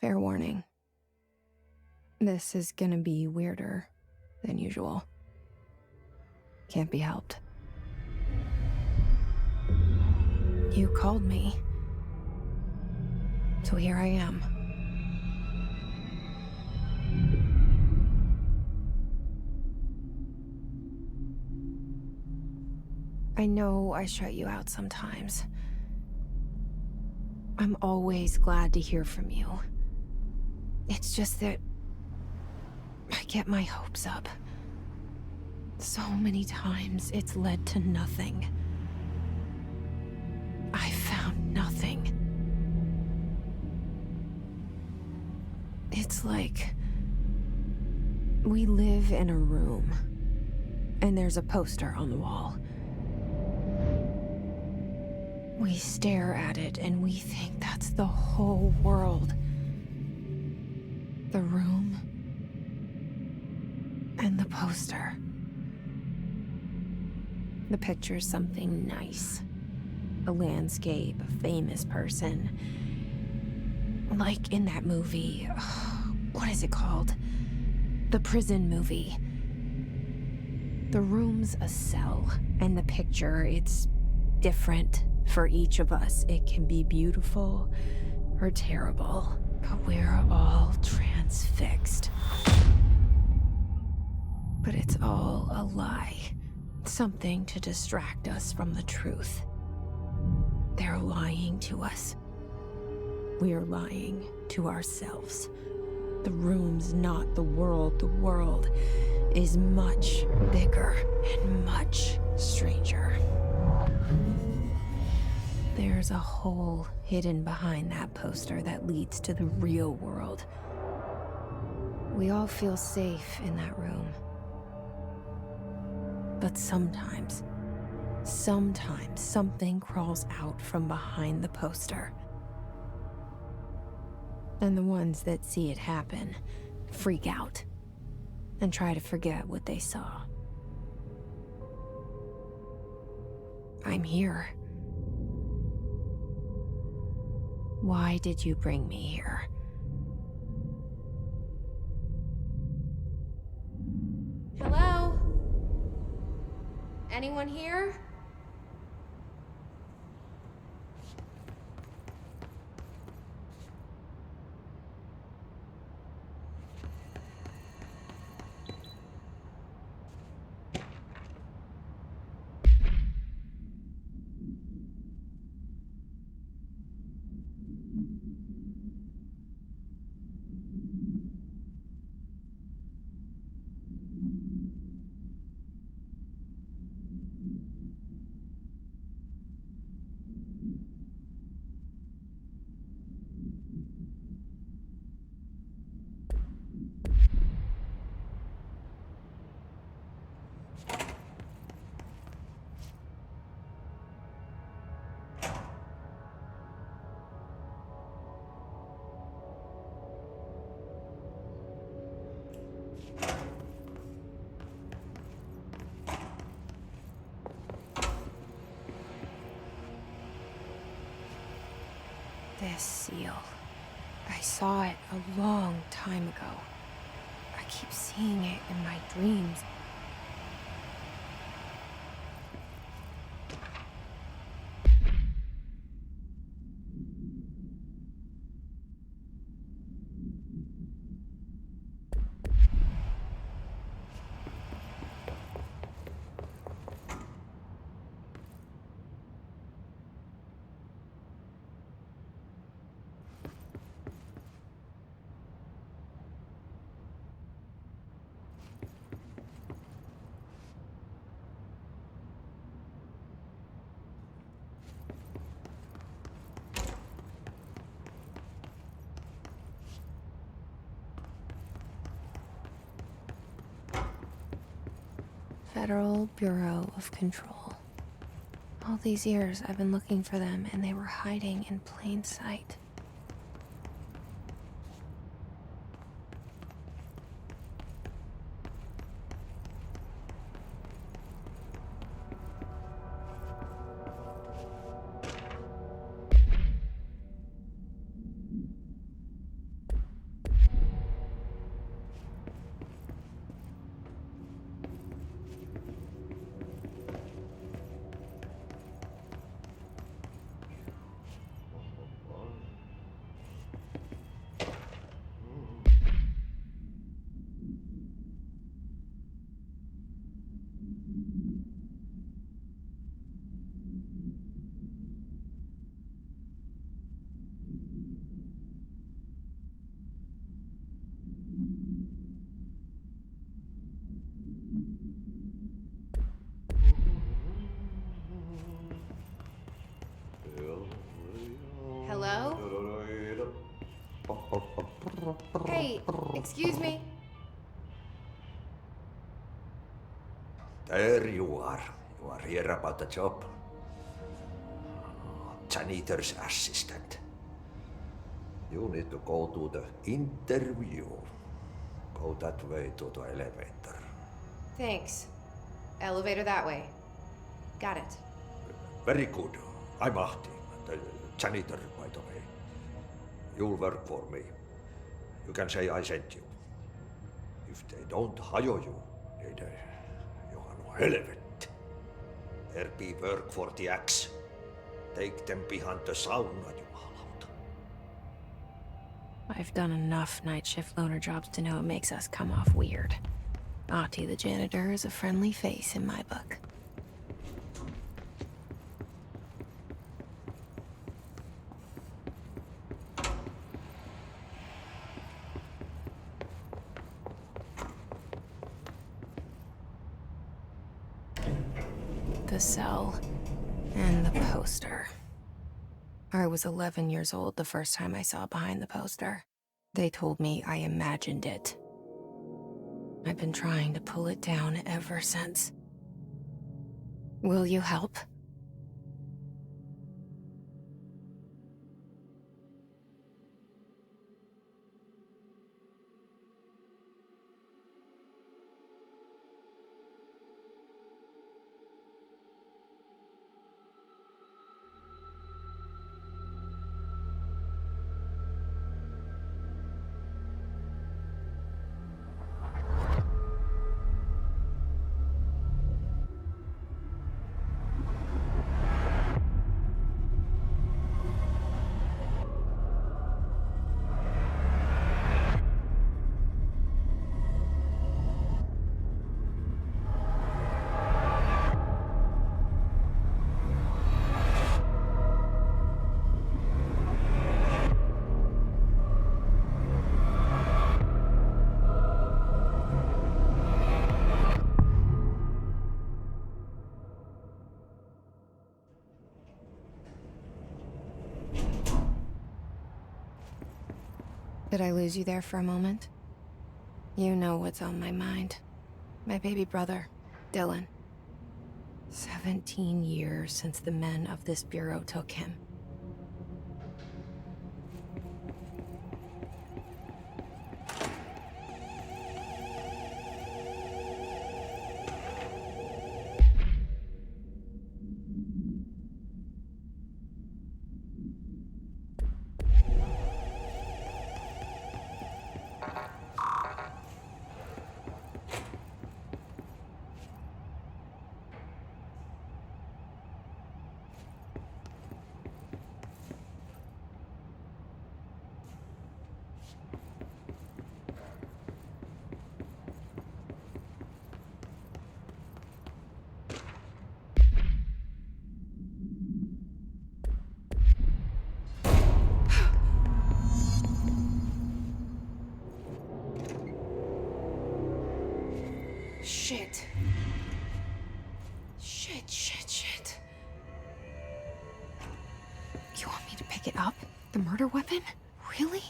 Fair warning. This is gonna be weirder than usual. Can't be helped. You called me. So here I am. I know I shut you out sometimes. I'm always glad to hear from you. It's just that I get my hopes up. So many times it's led to nothing. I found nothing. It's like we live in a room, and there's a poster on the wall. We stare at it and we think that's the whole world. The room and the poster. The picture's something nice. A landscape, a famous person. Like in that movie, what is it called? The prison movie. The room's a cell, and the picture, it's different for each of us. It can be beautiful or terrible, but we're all transfixed. But it's all a lie. Something to distract us from the truth. They're lying to us. We're lying to ourselves. The room's not the world. The world is much bigger and much stranger. There's a hole hidden behind that poster that leads to the real world. We all feel safe in that room. But sometimes something crawls out from behind the poster. And the ones that see it happen freak out and try to forget what they saw. I'm here. Why did you bring me here? Hello? Anyone here? This seal. I saw it a long time ago. I keep seeing it in my dreams. Federal Bureau of Control. All these years I've been looking for them, and they were hiding in plain sight. Hello? Hey, excuse me. There you are. You are here about the job. Janitor's assistant. You need to go to the interview. Go that way to the elevator. Thanks. Elevator that way. Got it. Very good. I'm Ahti, the janitor, by the way. You'll work for me. You can say I sent you. If they don't hire you, niin johan on helvet. There be work for the axe. Take them behind the sauna, jumalauta. I've done enough night shift loner jobs to know it makes us come off weird. Ahti the janitor is a friendly face in my book. The cell and the poster. I was 11 years old the first time I saw behind the poster. They told me I imagined it. I've been trying to pull it down ever since. Will you help? Did I lose you there for a moment? You know what's on my mind. My baby brother, Dylan. 17 years since the men of this bureau took him. Shit. Shit. You want me to pick it up? The murder weapon? Really?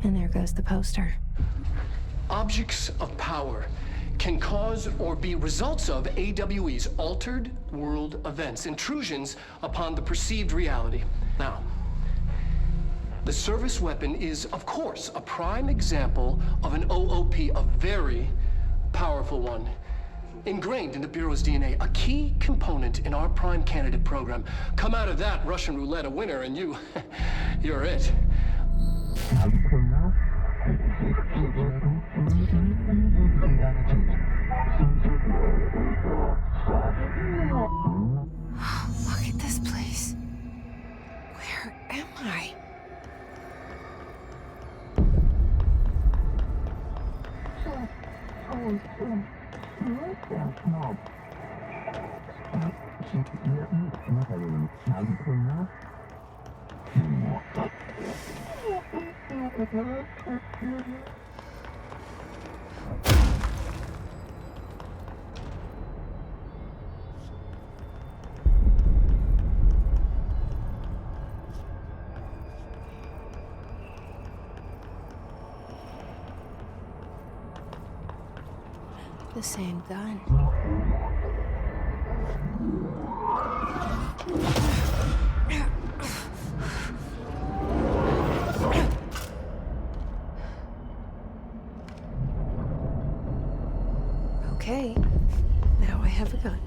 And there goes the poster. Objects of power can cause or be results of AWE's altered world events, intrusions upon the perceived reality. Now, the service weapon is, of course, a prime example of an OOP, a very powerful one. Ingrained in the Bureau's DNA, a key component in our prime candidate program. Come out of that Russian roulette a winner and you're it. Look at this place. Where am I? The same gun. Okay, now I have a gun.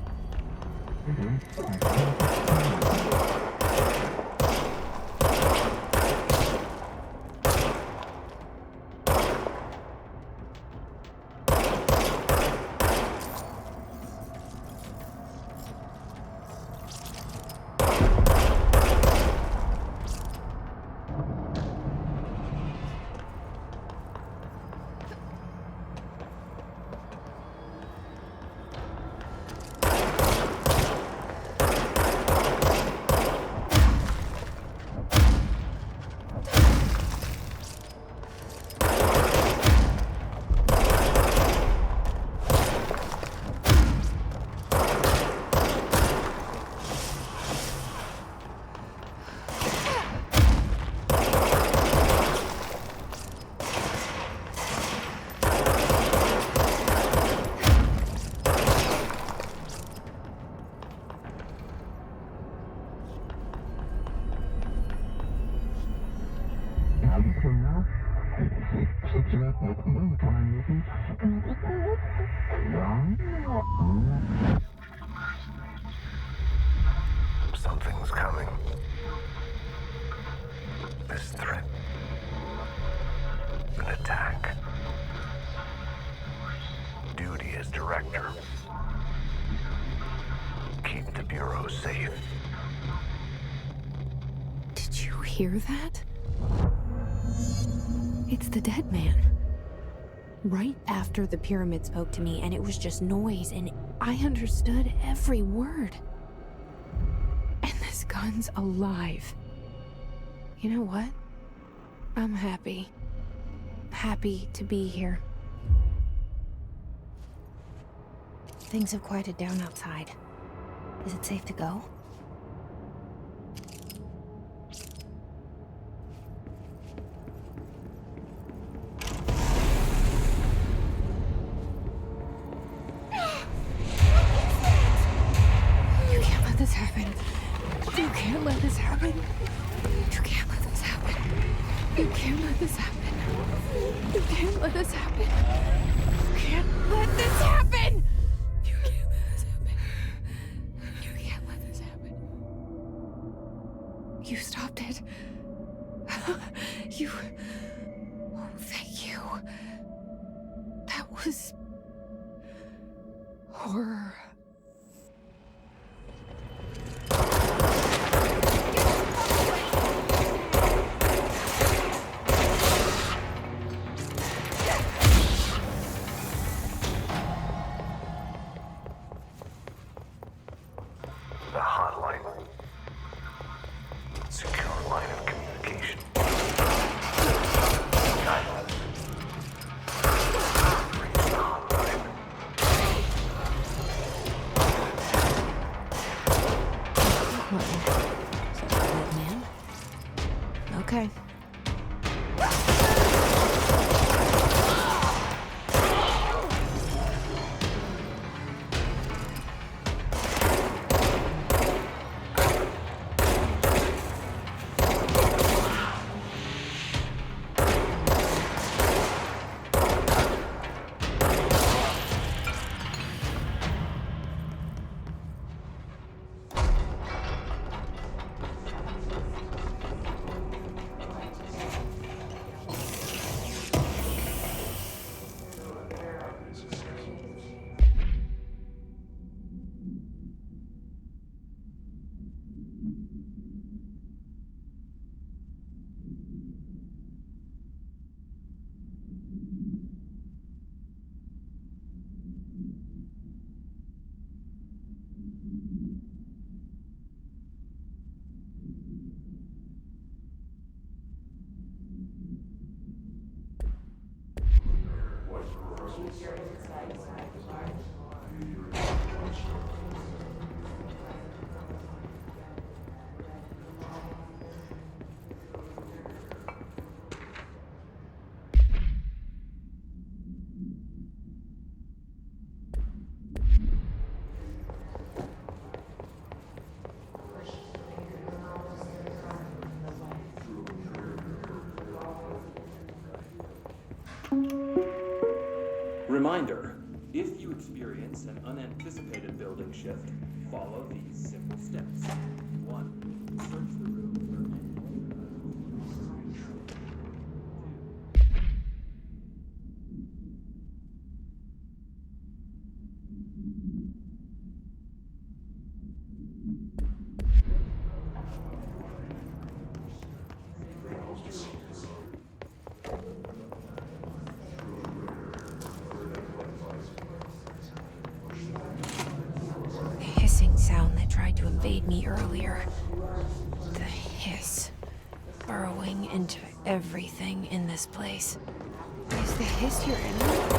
Something's coming. This threat. An attack. Duty as director. Keep the Bureau safe. Did you hear that? It's the dead man. Right after the pyramid spoke to me, and it was just noise, and I understood every word. And this gun's alive. You know what? I'm happy. Happy to be here. Things have quieted down outside. Is it safe to go? This happen. You can't let this happen. You can't let this happen. You can't let this happen. You can't let this happen. You can't let this happen. You can't let this happen. You can't let this happen. You stopped it. You. Oh, thank you. That was horror. The hotline. Secure line of communication. Silence. Reach the hotline. What, man? Okay. Reminder, if you experience an unanticipated building shift, follow these simple steps. 1. Search the room for The hissing sound that tried to invade me earlier. The hiss. Burrowing into everything in this place. Is the hiss your enemy?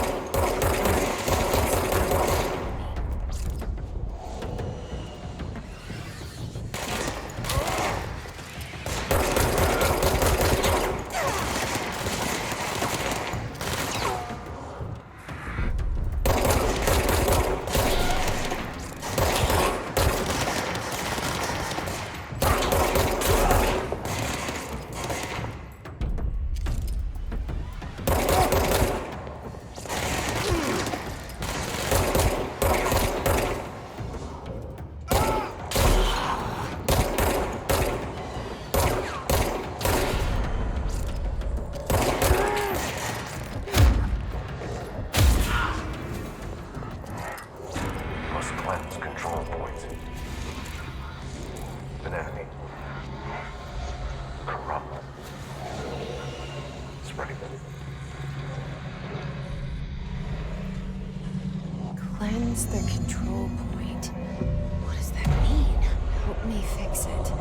Must cleanse control points. Vanha. Corrupt. Spreading them. Cleanse the control point. What does that mean? Help me fix it.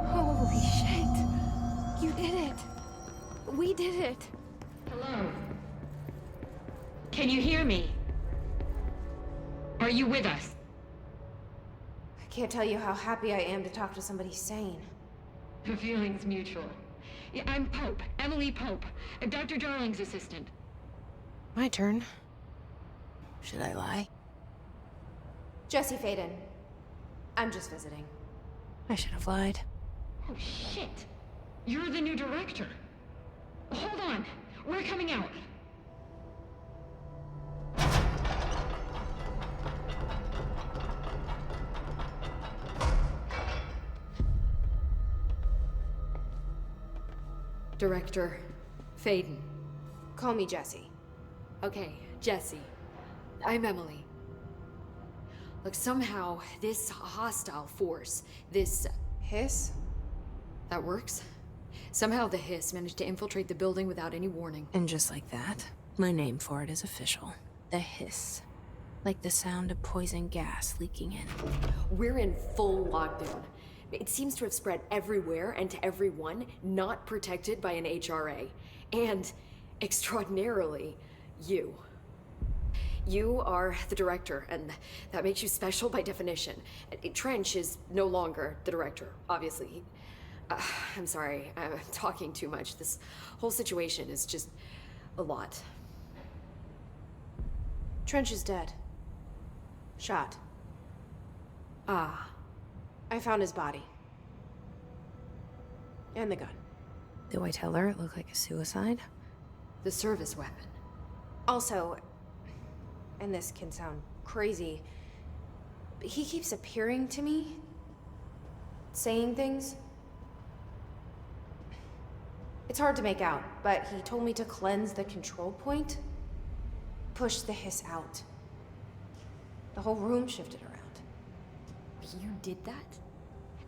Holy shit! You did it! We did it! Hello? Can you hear me? Are you with us? I can't tell you how happy I am to talk to somebody sane. The feeling's mutual. Yeah, I'm Pope, Emily Pope, Dr. Darling's assistant. My turn. Should I lie? Jesse Faden. I'm just visiting. I should have lied. Oh, shit. You're the new director. Hold on. We're coming out. Director Faden. Call me Jesse. Okay, Jesse. I'm Emily. Look, somehow this hostile force, this... Hiss? that works? Somehow the hiss managed to infiltrate the building without any warning. And just like that, my name for it is official. The hiss. Like the sound of poison gas leaking in. We're in full lockdown. It seems to have spread everywhere and to everyone not protected by an HRA. And, extraordinarily, you. You are the director, and that makes you special by definition. Trench is no longer the director, obviously. I'm sorry, I'm talking too much. This whole situation is just a lot. Trench is dead. Shot. Ah. I found his body. And the gun. Do I tell her it looked like a suicide? The service weapon. Also, and this can sound crazy, but he keeps appearing to me, saying things. It's hard to make out, but he told me to cleanse the control point, push the hiss out. The whole room shifted around. You did that?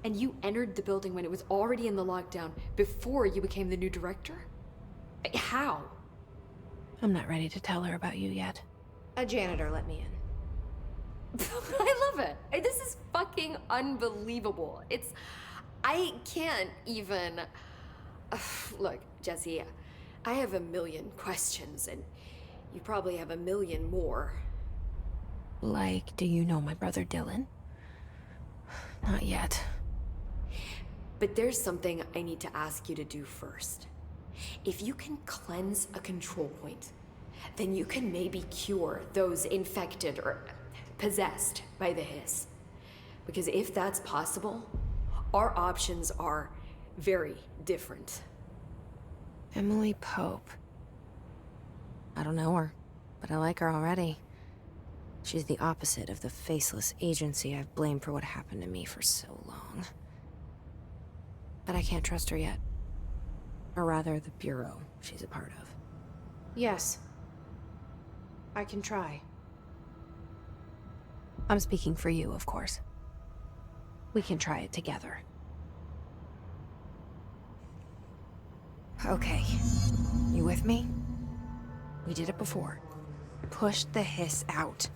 And you entered the building when it was already in the lockdown before you became the new director? How? I'm not ready to tell her about you yet. A janitor let me in. I love it. This is fucking unbelievable. I can't even... Look, Jesse, I have a million questions, and you probably have a million more. Like, do you know my brother Dylan? Not yet. But there's something I need to ask you to do first. If you can cleanse a control point, then you can maybe cure those infected or possessed by the hiss. Because if that's possible, our options are very different. Emily Pope. I don't know her, but I like her already. She's the opposite of the faceless agency I've blamed for what happened to me for so long. But I can't trust her yet. Or rather, the Bureau she's a part of. Yes. I can try. I'm speaking for you, of course. We can try it together. Okay. You with me? We did it before. Push the hiss out.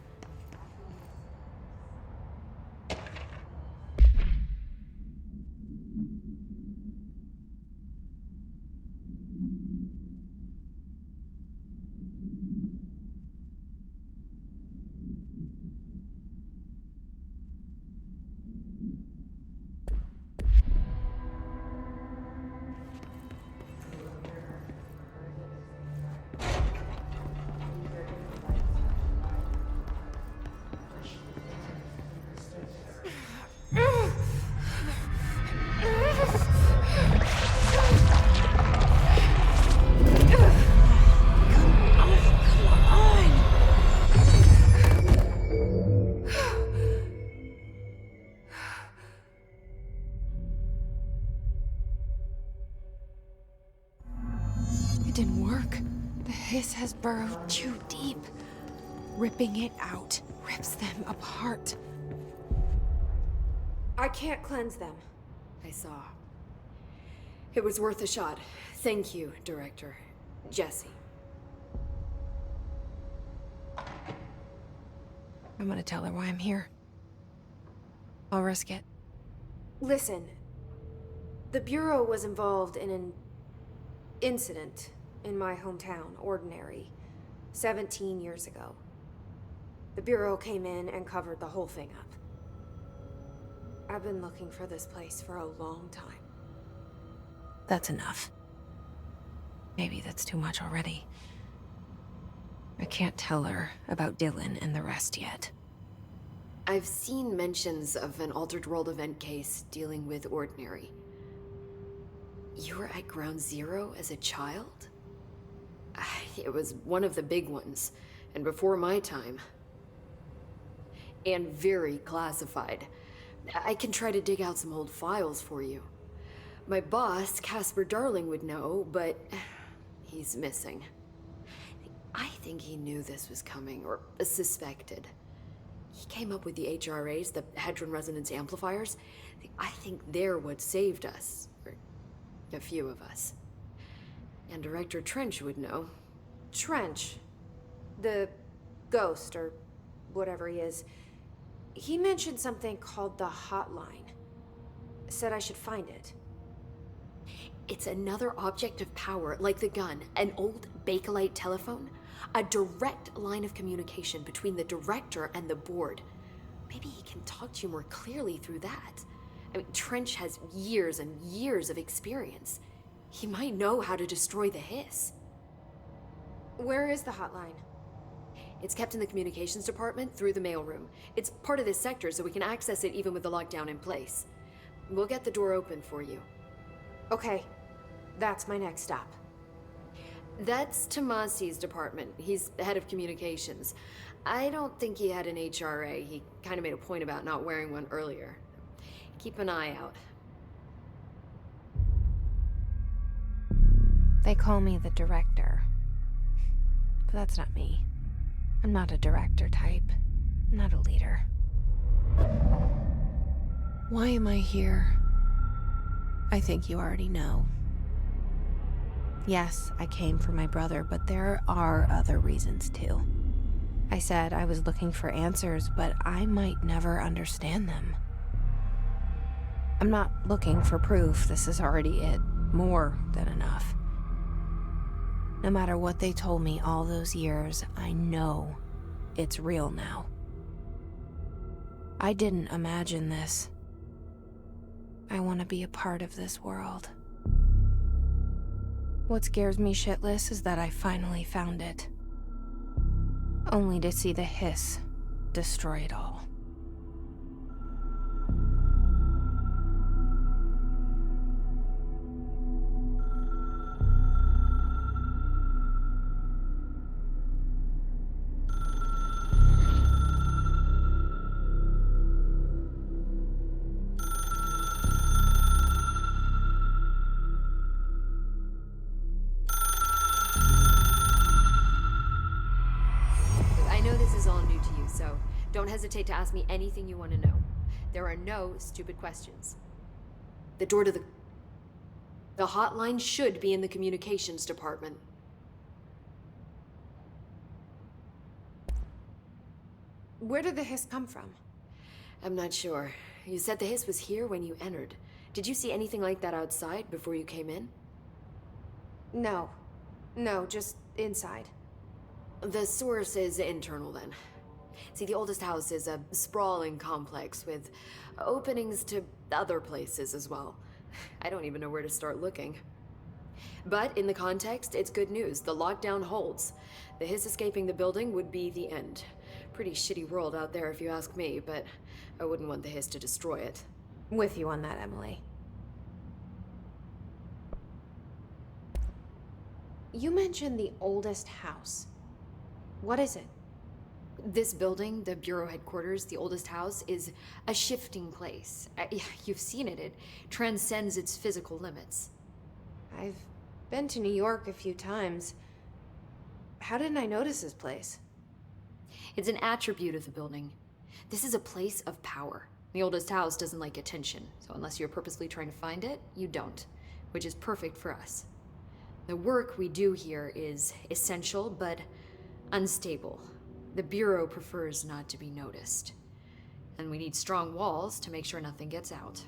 It didn't work. The hiss has burrowed too deep. Ripping it out rips them apart. I can't cleanse them. I saw. It was worth a shot. Thank you, Director. Jesse. I'm gonna tell her why I'm here. I'll risk it. Listen. The Bureau was involved in an incident in my hometown, Ordinary, 17 years ago. The Bureau came in and covered the whole thing up. I've been looking for this place for a long time. That's enough. Maybe that's too much already. I can't tell her about Dylan and the rest yet. I've seen mentions of an Altered World event case dealing with Ordinary. You were at Ground Zero as a child? It was one of the big ones, and before my time. And very classified. I can try to dig out some old files for you. My boss, Casper Darling, would know, but he's missing. I think he knew this was coming, or suspected. He came up with the HRAs, the Hadron Resonance Amplifiers. I think they're what saved us. Or a few of us. And Director Trench would know. Trench. The ghost, or whatever he is. He mentioned something called the Hotline. Said I should find it. It's another object of power, like the gun, an old Bakelite telephone. A direct line of communication between the director and the board. Maybe he can talk to you more clearly through that. I mean, Trench has years and years of experience. He might know how to destroy the hiss. Where is the hotline? It's kept in the communications department through the mailroom. It's part of this sector, so we can access it even with the lockdown in place. We'll get the door open for you. Okay, that's my next stop. That's Tomasi's department. He's the head of communications. I don't think he had an HRA. He kind of made a point about not wearing one earlier. Keep an eye out. They call me the director. But that's not me. I'm not a director type. I'm not a leader. Why am I here? I think you already know. Yes, I came for my brother, but there are other reasons too. I said I was looking for answers, but I might never understand them. I'm not looking for proof. This is already it. More than enough. No matter what they told me all those years, I know it's real now. I didn't imagine this. I want to be a part of this world. What scares me shitless is that I finally found it. Only to see the hiss destroy it all. I know this is all new to you, so don't hesitate to ask me anything you want to know. There are no stupid questions. The door to the hotline should be in the communications department. Where did the hiss come from? I'm not sure. You said the hiss was here when you entered. Did you see anything like that outside before you came in? No. No, just inside. The source is internal, then. See, the oldest house is a sprawling complex with openings to other places as well. I don't even know where to start looking. But in the context, it's good news. The lockdown holds. The hiss escaping the building would be the end. Pretty shitty world out there if you ask me, but I wouldn't want the hiss to destroy it. With you on that, Emily. You mentioned the oldest house. What is it? This building, the Bureau headquarters, the oldest house, is a shifting place. You've seen it. It transcends its physical limits. I've been to New York a few times. How didn't I notice this place? It's an attribute of the building. This is a place of power. The oldest house doesn't like attention, so unless you're purposely trying to find it, you don't, which is perfect for us. The work we do here is essential, but unstable. The Bureau prefers not to be noticed. And we need strong walls to make sure nothing gets out.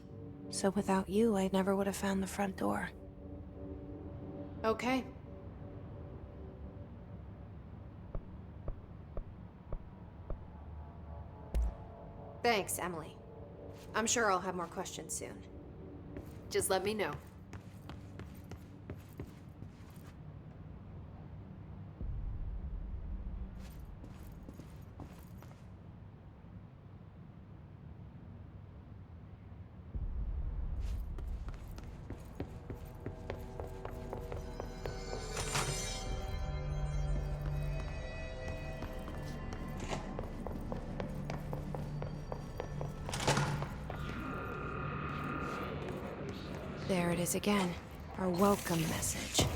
So without you, I never would have found the front door. Okay. Thanks, Emily. I'm sure I'll have more questions soon. Just let me know. There it is again. Our welcome message.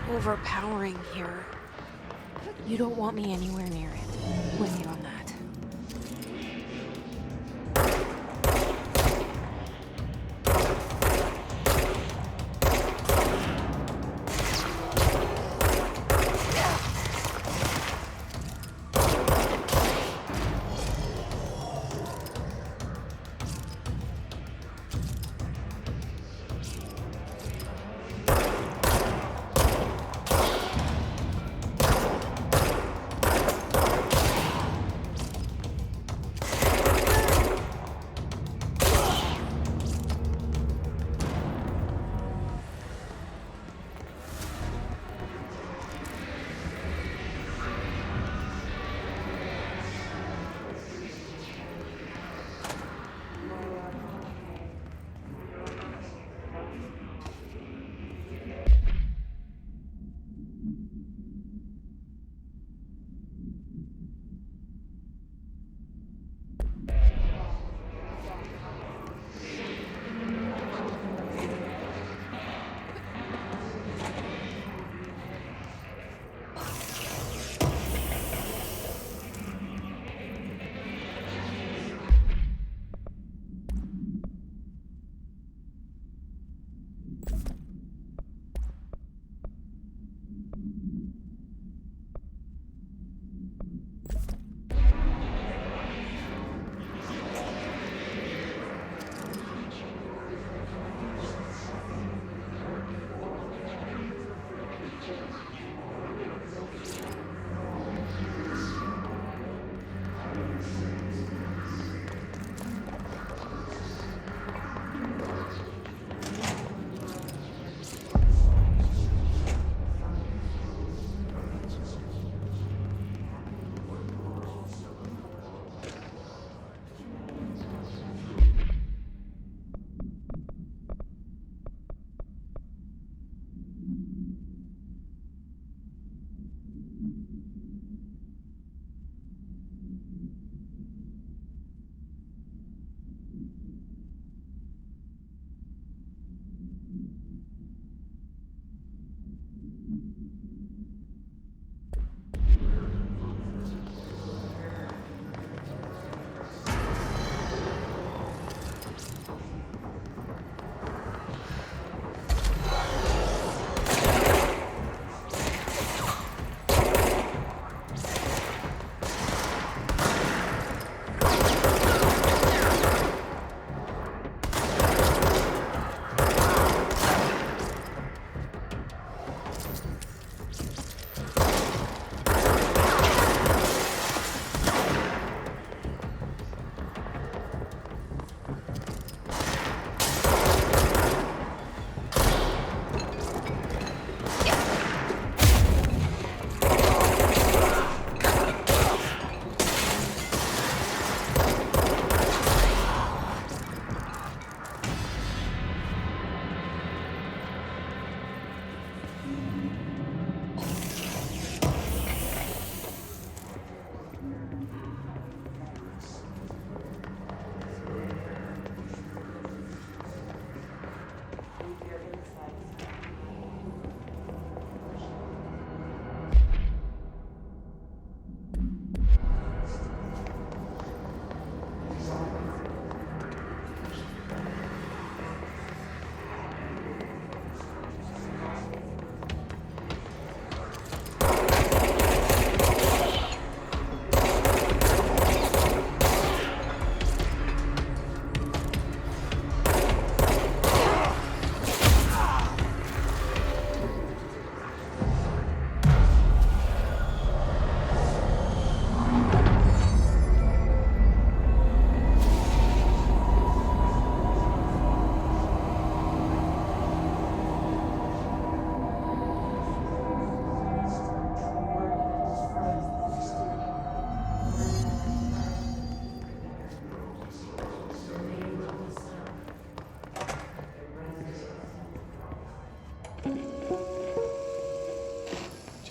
Overpowering here. You don't want me anywhere near it. With you on that.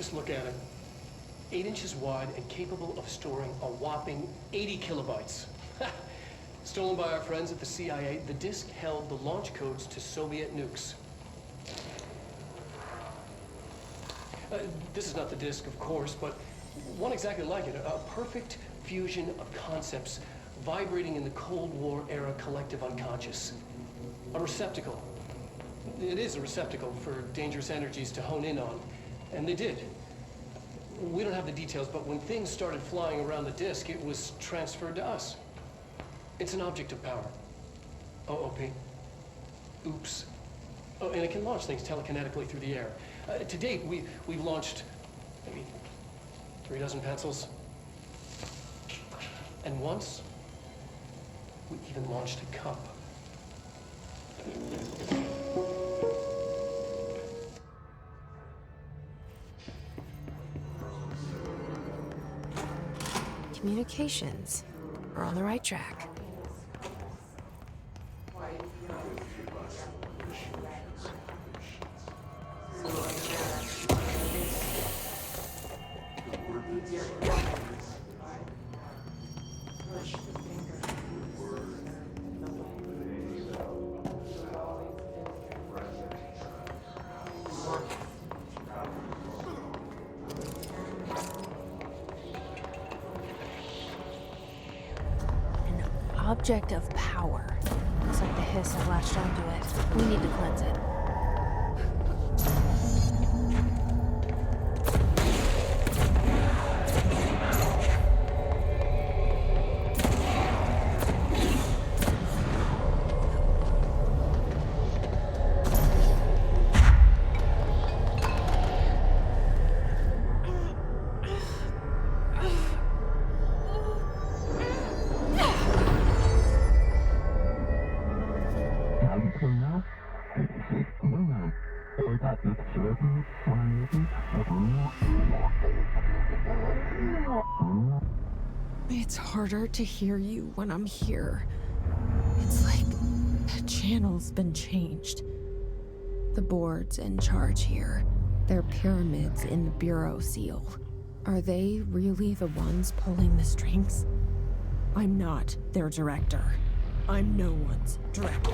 Just look at it. 8 inches wide and capable of storing a whopping 80 kilobytes. Stolen by our friends at the CIA, the disk held the launch codes to Soviet nukes. This is not the disk, of course, but one exactly like it. A perfect fusion of concepts vibrating in the Cold War era collective unconscious. A receptacle. It is a receptacle for dangerous energies to hone in on. And they did. We don't have the details, but when things started flying around the disk, it was transferred to us. It's an object of power. OOP. Oops. Oh, and it can launch things telekinetically through the air. To date, we've launched maybe 3 dozen pencils. And once, we even launched a cup. Communications. We're on the right track. Object of power. Looks like the hiss have latched onto it. We need to cleanse it. It's harder to hear you when I'm here. It's like the channel's been changed. The board's in charge here. They're pyramids in the Bureau seal. Are they really the ones pulling the strings? I'm not their director. I'm no one's director.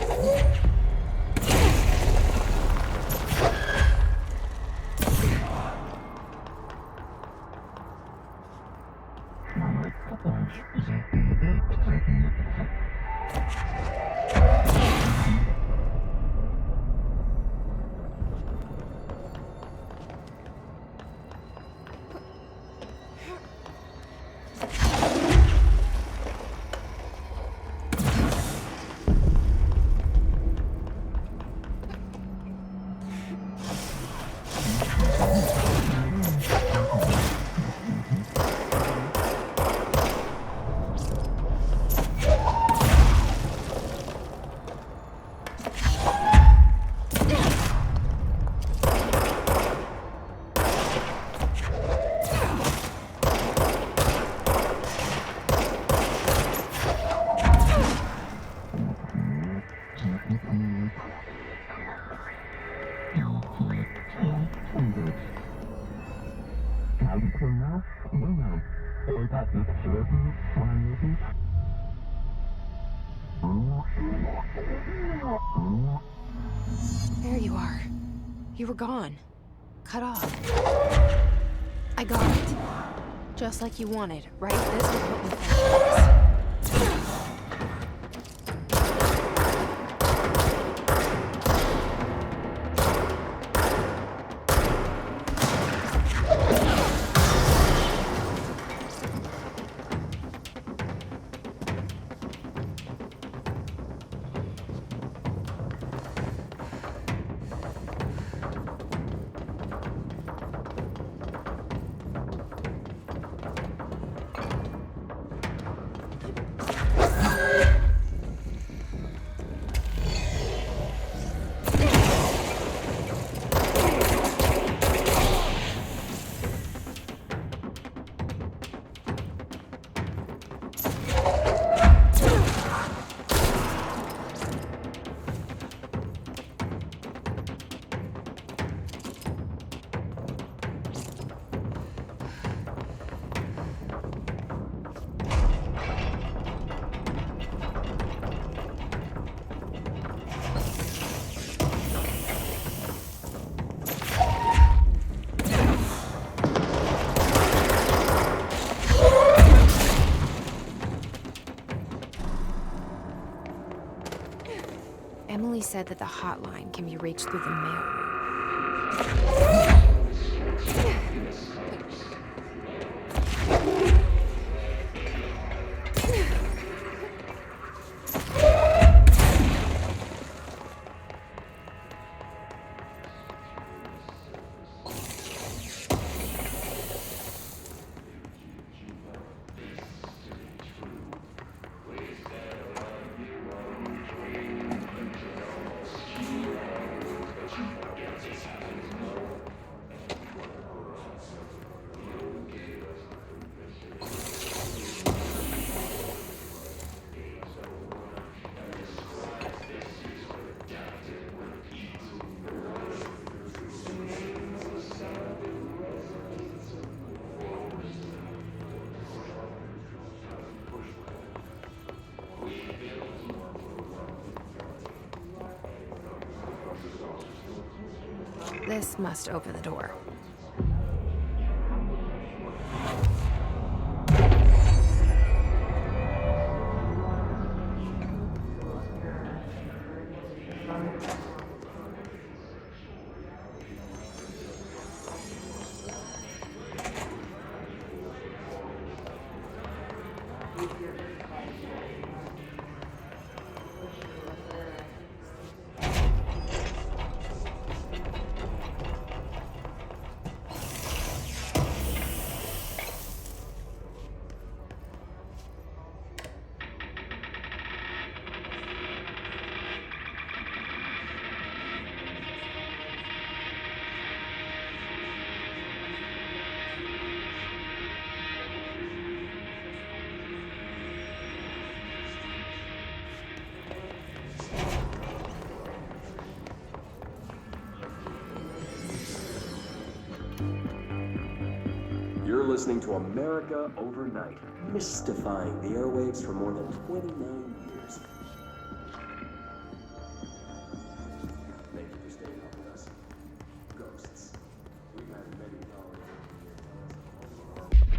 There you are. You were gone. Cut off. I got it. Just like you wanted, right? This would put me first. said that the hotline can be reached through the mailroom. This must open the door. You're listening to America Overnight, mystifying the airwaves for more than 29 years. Thank you for staying up with us. Ghosts. We've had many callers over the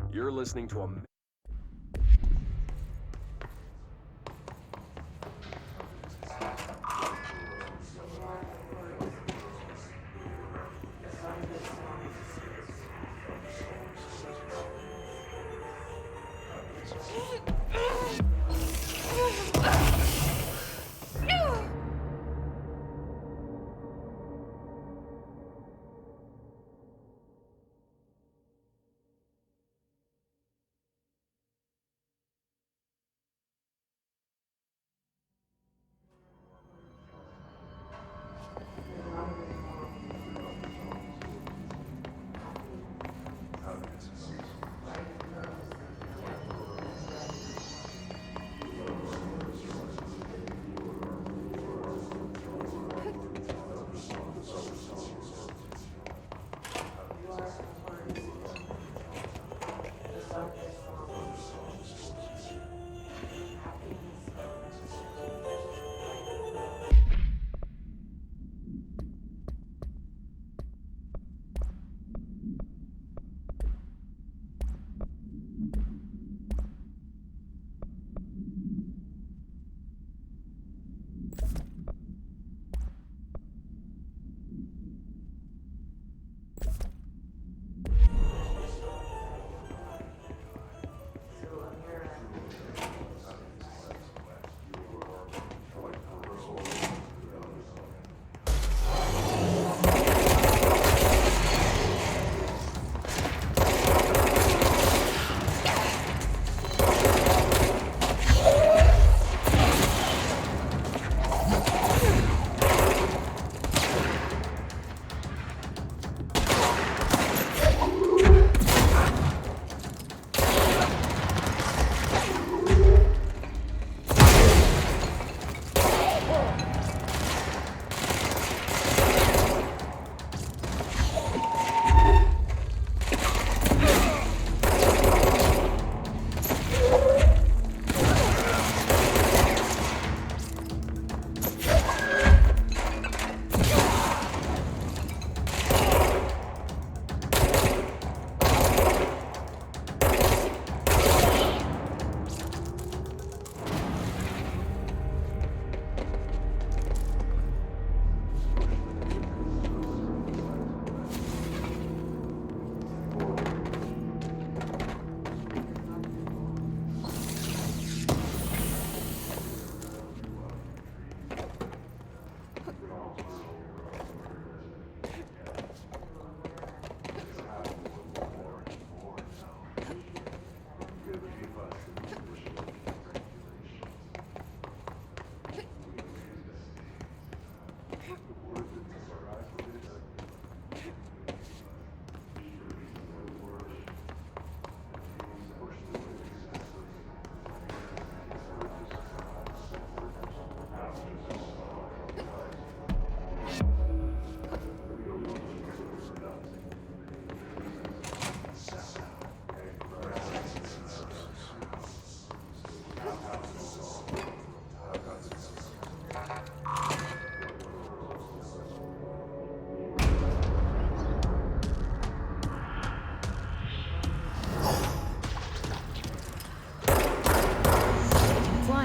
years. You're listening to a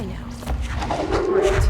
I know. Great.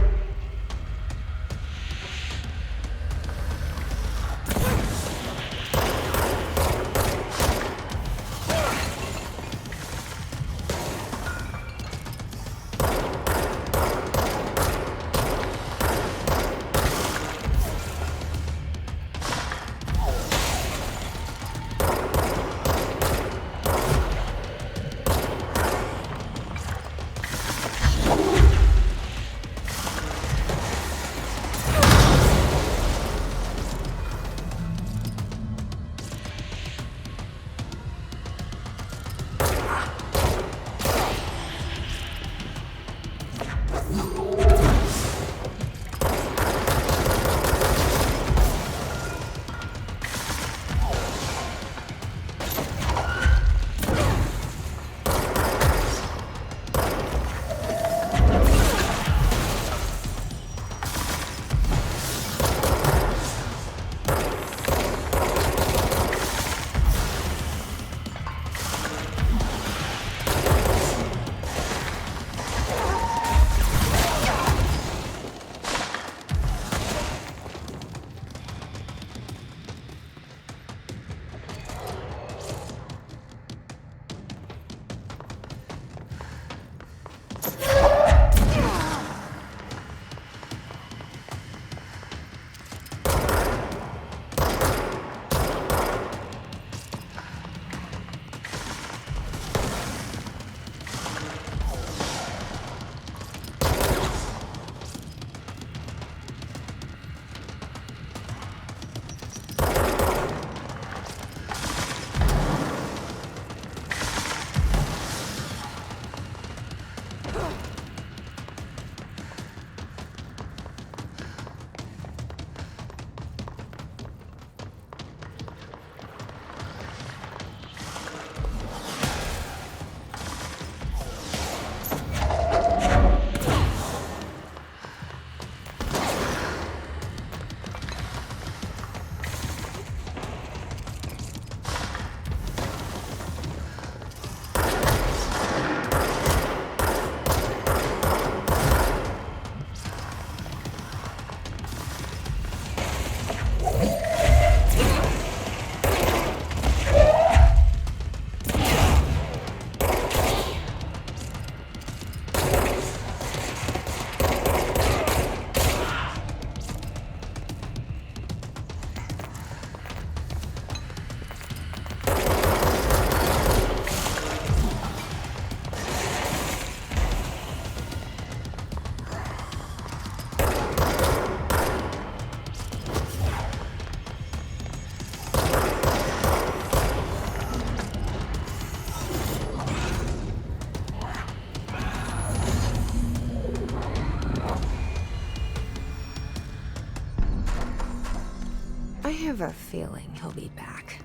I have a feeling he'll be back.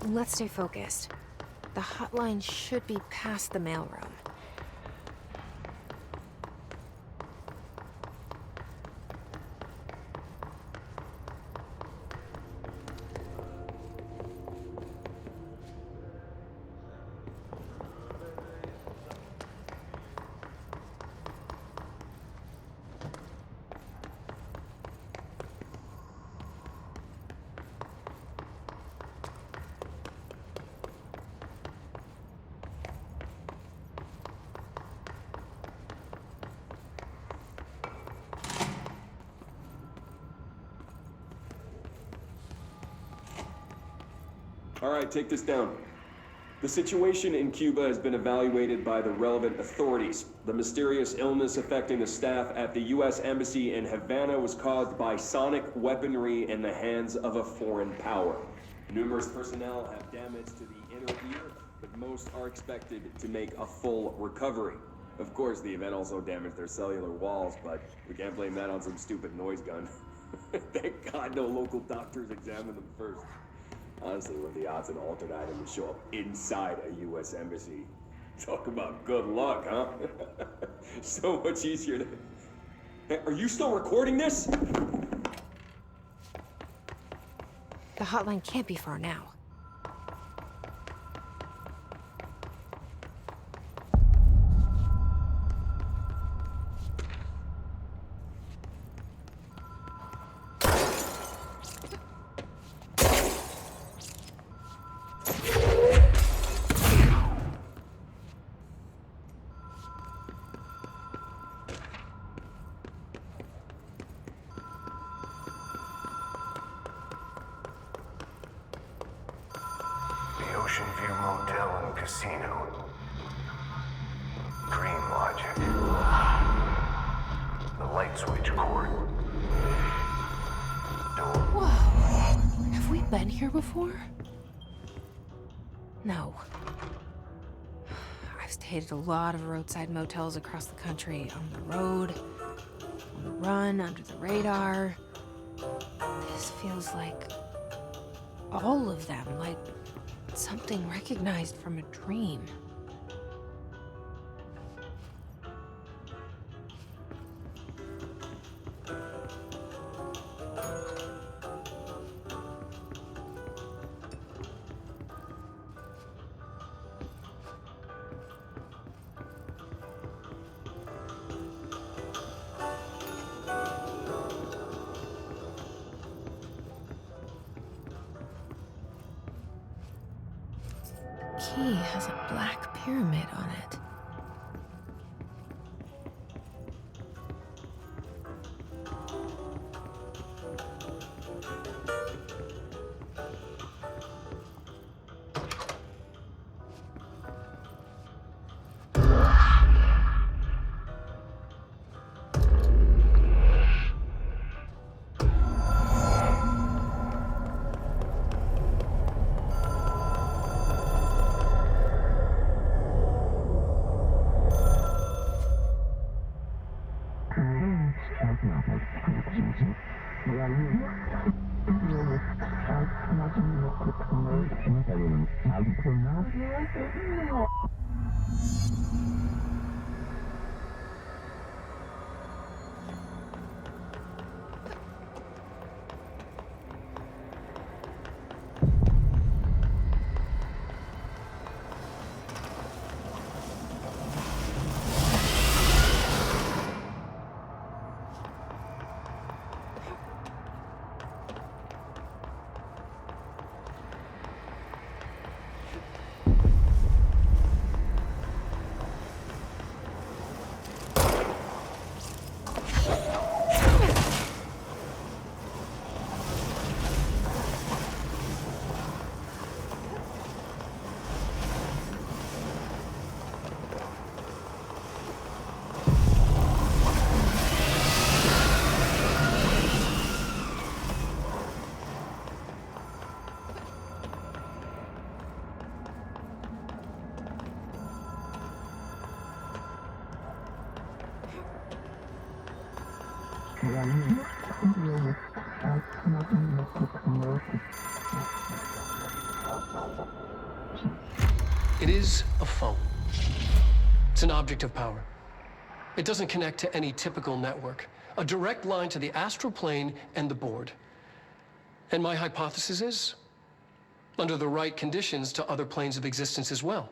Let's stay focused. The hotline should be past the mailroom. All right, take this down. The situation in Cuba has been evaluated by the relevant authorities. The mysterious illness affecting the staff at the U.S. Embassy in Havana was caused by sonic weaponry in the hands of a foreign power. Numerous personnel have damage to the inner ear, but most are expected to make a full recovery. Of course, the event also damaged their cellular walls, but we can't blame that on some stupid noise gun. Thank God no local doctors examined them first. Honestly, what are the odds an altered item would show up inside a U.S. embassy? Talk about good luck, huh? So much easier to... Hey, are you still recording this? The hotline can't be far now. casino. Dream logic. The light switch cord. Door. Whoa. Have we been here before? No. I've stayed at a lot of roadside motels across the country, on the road, on the run, under the radar. This feels like all of them, like something recognized from a dream. Key has a black pyramid on it. It is a phone. It's an object of power. It doesn't connect to any typical network. A direct line to the astral plane and the board. And my hypothesis is, under the right conditions, to other planes of existence as well.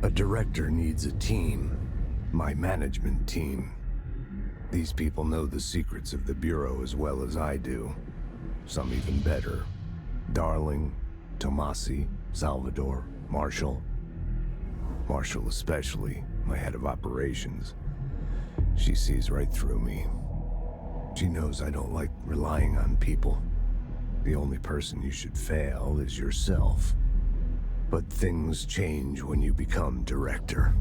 A director needs a team. My management team. These people know the secrets of the Bureau as well as I do. Some even better. Darling, Tomasi, Salvador, Marshall. Marshall especially, my head of operations. She sees right through me. She knows I don't like relying on people. The only person you should fail is yourself. But things change when you become director.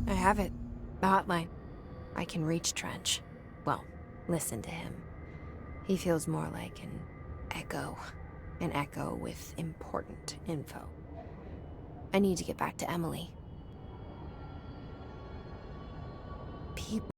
I have it. The hotline. I can reach Trench. Well, listen to him. He feels more like an echo. An echo with important info. I need to get back to Emily. People